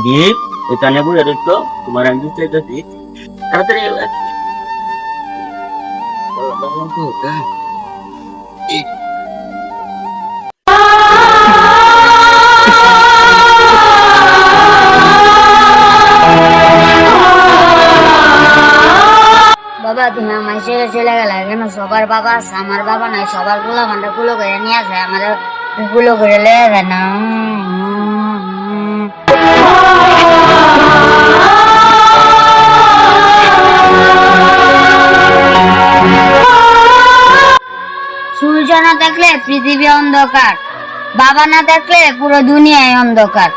হাবিব এখানে বলে তো তোমার আমি চাইতেছি তাড়াতাড়ি বাবা তুমি আমার ছেড়ে চলে গেলে কেন? সবার বাবা আছে, আমার বাবা নাই। সবার গুলো ঘন্টা গুলো করে নিয়ে আসে, আমার গুলো করে লেগে যায় না। সূর্য না থাকলে পৃথিবী অন্ধকার, বাবা না থাকলে পুরো দুনিয়ায় অন্ধকার।